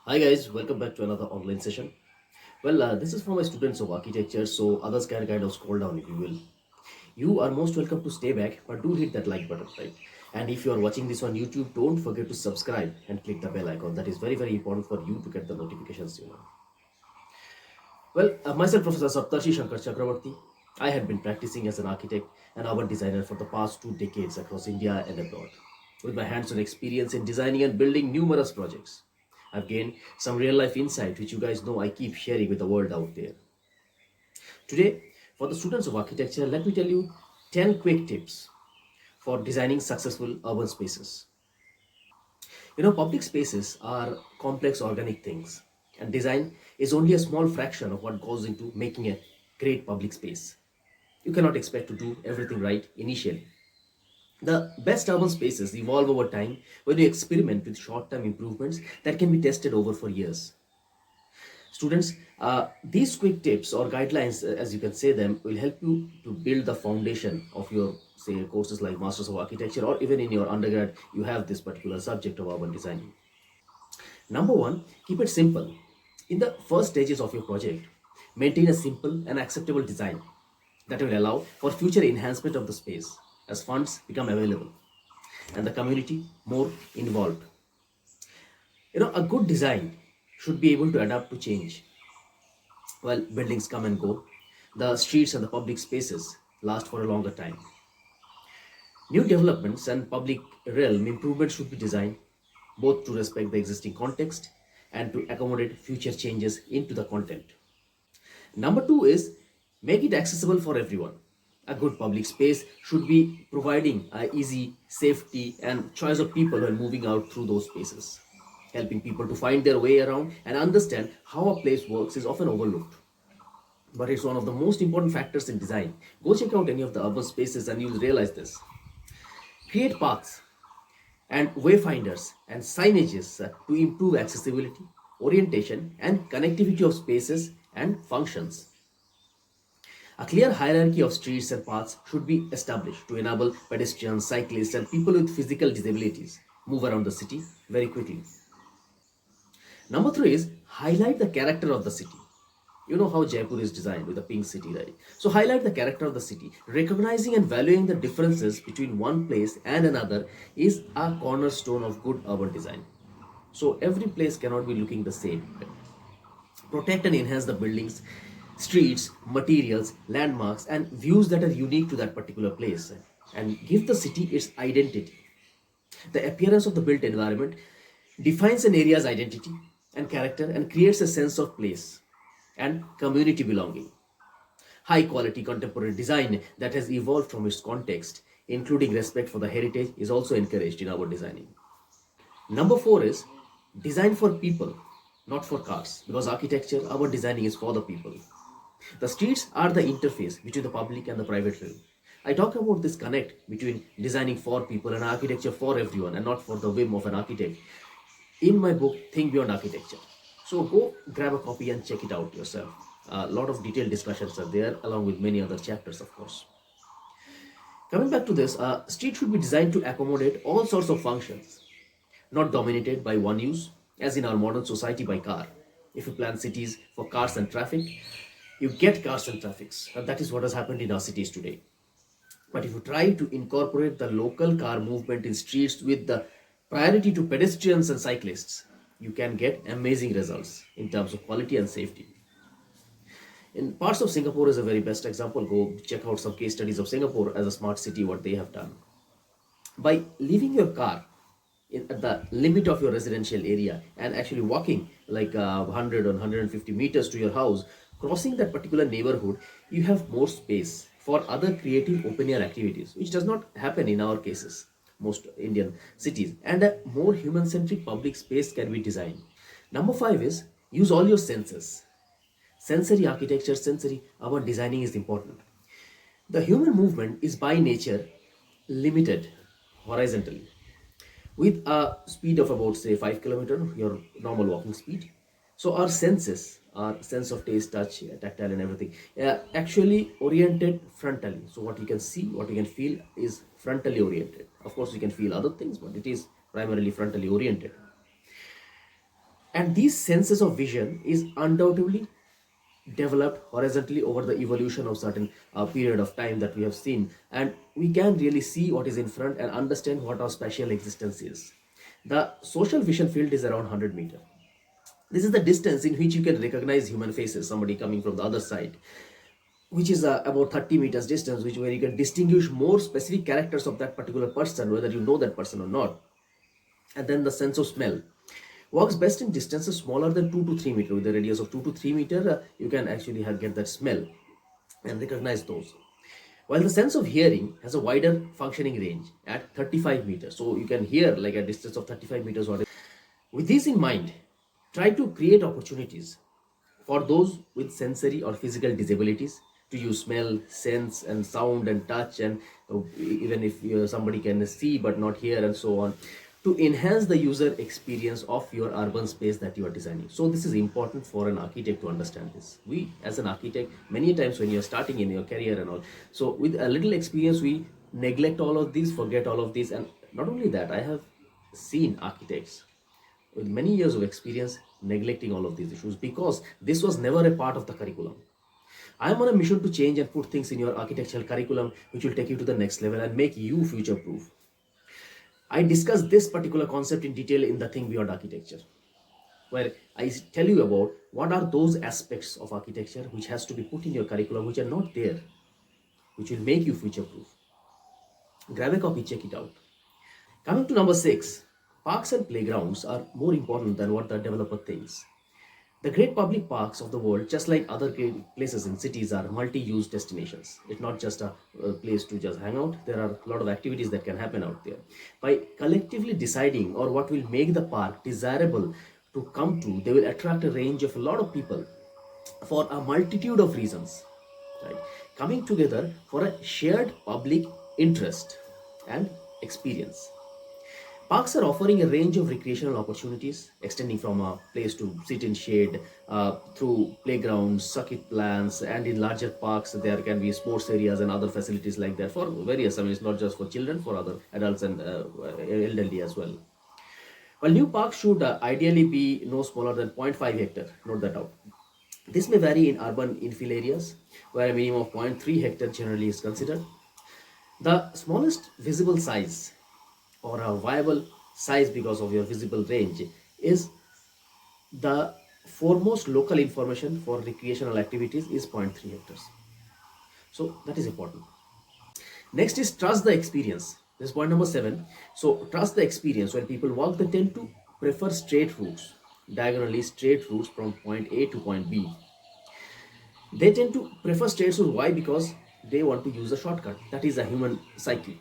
Hi guys, welcome back to another online session. This is for my students of architecture, so others can kind of scroll down if you will. You are most welcome to stay back, but do hit that like button, right? And if you are watching this on YouTube, don't forget to subscribe and click the bell icon. That is very, very important for you to get the notifications. Myself, Professor Saptarshi Shankar Chakravarti. I had been practicing as an architect and urban designer for the past 2 decades across India and abroad. With my hands on experience in designing and building numerous projects, I've gained some real life insight which you guys know I keep sharing with the world out there. Today, for the students of architecture, let me tell you 10 quick tips for designing successful urban spaces. Public spaces are complex organic things, and design is only a small fraction of what goes into making a great public space. You cannot expect to do everything right initially. The best urban spaces evolve over time when you experiment with short term improvements that can be tested over for years. Students, these quick tips or guidelines, as you can say them, will help you to build the foundation of your, say, courses like Masters of Architecture, or even in your undergrad, you have this particular subject of urban designing. Number one, keep it simple. In the first stages of your project, maintain a simple and acceptable design that will allow for future enhancement of the space as funds become available and the community more involved. A good design should be able to adapt to change. While buildings come and go, the streets and the public spaces last for a longer time. New developments and public realm improvements should be designed both to respect the existing context and to accommodate future changes into the content. Number two is make it accessible for everyone. A good public space should be providing easy safety and choice of people when moving out through those spaces. Helping people to find their way around and understand how a place works is often overlooked, but it's one of the most important factors in design. Go check out any of the urban spaces and you'll realize this. Create paths and wayfinders and signages to improve accessibility, orientation, and connectivity of spaces and functions. A clear hierarchy of streets and paths should be established to enable pedestrians, cyclists, and people with physical disabilities move around the city very quickly. Number three is highlight the character of the city. You know how Jaipur is designed with a pink city, right? So highlight the character of the city. Recognizing and valuing the differences between one place and another is a cornerstone of good urban design. So every place cannot be looking the same. Protect and enhance the buildings, streets, materials, landmarks, and views that are unique to that particular place, and give the city its identity. The appearance of the built environment defines an area's identity and character and creates a sense of place and community belonging. High quality contemporary design that has evolved from its context, including respect for the heritage, is also encouraged in our designing. Number four is design for people, not for cars, because architecture, our designing is for the people. The streets are the interface between the public and the private realm. I talk about this connect between designing for people and architecture for everyone and not for the whim of an architect in my book Think Beyond Architecture. So go grab a copy and check it out yourself. A lot of detailed discussions are there along with many other chapters, of course. Coming back to this, street should be designed to accommodate all sorts of functions, not dominated by one use, as in our modern society by car. If you plan cities for cars and traffic, you get cars and traffics. And that is what has happened in our cities today. But if you try to incorporate the local car movement in streets with the priority to pedestrians and cyclists, you can get amazing results in terms of quality and safety. In parts of Singapore is a very best example. Go check out some case studies of Singapore as a smart city, what they have done. By leaving your car at the limit of your residential area and actually walking like 100 or 150 meters to your house, crossing that particular neighborhood, you have more space for other creative open air activities, which does not happen in our cases, most Indian cities. And a more human centric public space can be designed. Number five is use all your senses. Sensory architecture, sensory our designing is important. The human movement is by nature limited horizontally with a speed of about say 5 kilometer, your normal walking speed. So our senses, our sense of taste, touch, tactile, and everything, actually oriented frontally. So what you can see, what you can feel is frontally oriented. Of course, you can feel other things, but it is primarily frontally oriented. And these senses of vision is undoubtedly developed horizontally over the evolution of certain period of time that we have seen, and we can really see what is in front and understand what our spatial existence is. The social vision field is around 100 meter. This is the distance in which you can recognize human faces, somebody coming from the other side, which is about 30 meters distance, which where you can distinguish more specific characters of that particular person, whether you know that person or not. And then the sense of smell works best in distances smaller than 2 to 3 meter. With a radius of 2 to 3 meter, you can actually get that smell and recognize those. While the sense of hearing has a wider functioning range at 35 meters, so you can hear like a distance of 35 meters. With this in mind, try to create opportunities for those with sensory or physical disabilities to use smell, sense, and sound and touch, and even if somebody can see but not hear, and so on, to enhance the user experience of your urban space that you are designing. So this is important for an architect to understand this. We, as an architect, many times when you are starting in your career and all, so with a little experience, we neglect all of these, forget all of these, and not only that, I have seen architects with many years of experience neglecting all of these issues because this was never a part of the curriculum. I am on a mission to change and put things in your architectural curriculum which will take you to the next level and make you future proof. I discuss this particular concept in detail in the Think Beyond Architecture, where I tell you about what are those aspects of architecture which has to be put in your curriculum which are not there, which will make you future proof. Grab a copy, check it out. Coming to number 6, parks and playgrounds are more important than what the developer thinks. The great public parks of the world, just like other great places in cities, are multi-use destinations. It's not just a place to just hang out. There are a lot of activities that can happen out there. By collectively deciding or what will make the park desirable to come to, they will attract a range of a lot of people for a multitude of reasons, right? Coming together for a shared public interest and experience. Parks are offering a range of recreational opportunities, extending from a place to sit in shade, through playgrounds, circuit plans, and in larger parks, there can be sports areas and other facilities like that for various. I mean, it's not just for children, for other adults and elderly as well. While new parks should ideally be no smaller than 0.5 hectare, note that out. This may vary in urban infill areas, where a minimum of 0.3 hectare generally is considered. The smallest visible size or a viable size because of your visible range is the foremost local information for recreational activities is 0.3 hectares. So that is important. Next is trust the experience. This is point number 7. So trust the experience. When people walk, they tend to prefer straight routes, diagonally straight routes from point A to point B. They tend to prefer straight routes. Why? Because they want to use a shortcut. That is a human psyche.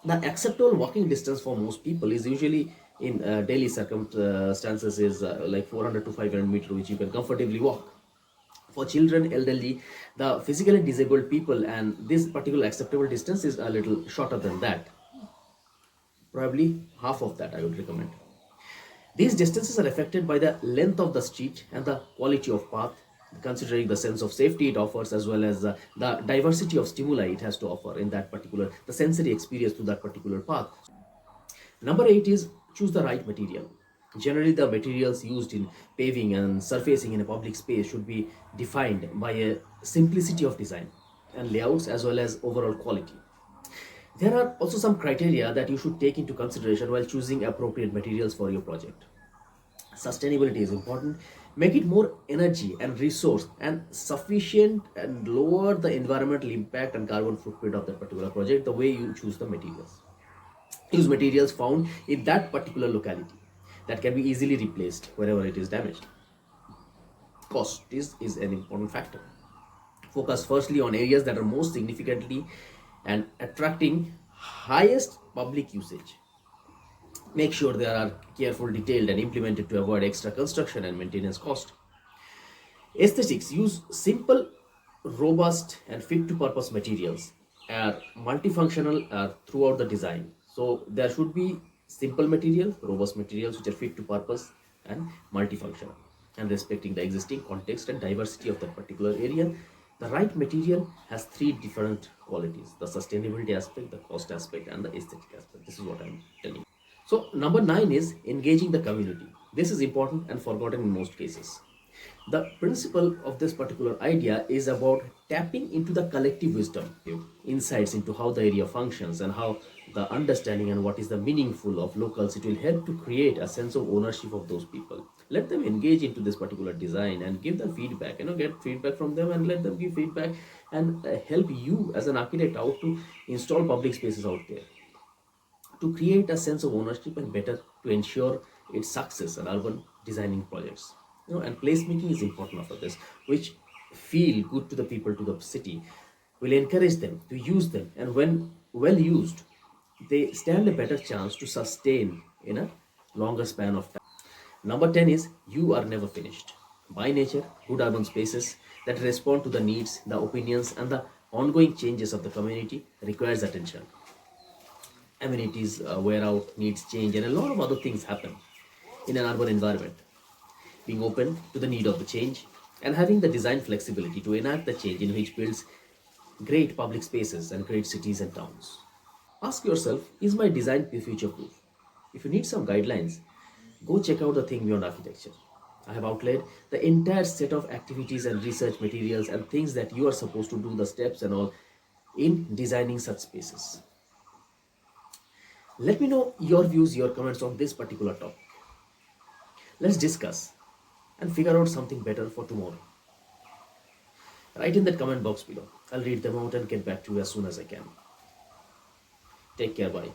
The acceptable walking distance for most people is usually in daily circumstances is like 400 to 500 meters, which you can comfortably walk. For children, elderly, the physically disabled people, and this particular acceptable distance is a little shorter than that. Probably half of that I would recommend. These distances are affected by the length of the street and the quality of path, considering the sense of safety it offers as well as the diversity of stimuli it has to offer in that particular, the sensory experience to that particular path. Number 8 is choose the right material. Generally, the materials used in paving and surfacing in a public space should be defined by a simplicity of design and layouts as well as overall quality. There are also some criteria that you should take into consideration while choosing appropriate materials for your project. Sustainability is important. Make it more energy and resource and sufficient and lower the environmental impact and carbon footprint of that particular project the way you choose the materials. Use materials found in that particular locality that can be easily replaced wherever it is damaged. Cost is an important factor. Focus firstly on areas that are most significantly and attracting highest public usage. Make sure they are careful, detailed, and implemented to avoid extra construction and maintenance cost. Aesthetics: use simple, robust, and fit to purpose materials. Are multifunctional throughout the design. So there should be simple material, robust materials which are fit to purpose and multifunctional, and respecting the existing context and diversity of that particular area. The right material has three different qualities: the sustainability aspect, the cost aspect, and the aesthetic aspect. This is what I'm telling you. So number 9 is engaging the community. This is important and forgotten in most cases. The principle of this particular idea is about tapping into the collective wisdom, insights into how the area functions and how the understanding and what is the meaningful of locals. It will help to create a sense of ownership of those people. Let them engage into this particular design and give them feedback. Get feedback from them and let them give feedback and help you as an architect out to install public spaces out there to create a sense of ownership and better to ensure its success in urban designing projects. And placemaking is important after this, which feel good to the people, to the city, will encourage them to use them, and when well used, they stand a better chance to sustain in a longer span of time. Number 10 is you are never finished. By nature, good urban spaces that respond to the needs, the opinions, and the ongoing changes of the community requires attention. Amenities wear out, needs change, and a lot of other things happen in an urban environment. Being open to the need of the change and having the design flexibility to enact the change in which builds great public spaces and great cities and towns. Ask yourself, is my design future proof? If you need some guidelines, go check out the Think Beyond Architecture. I have outlined the entire set of activities and research materials and things that you are supposed to do, the steps and all, in designing such spaces. Let me know your views, your comments on this particular topic. Let's discuss and figure out something better for tomorrow. Write in that comment box below. I'll read them out and get back to you as soon as I can. Take care, bye.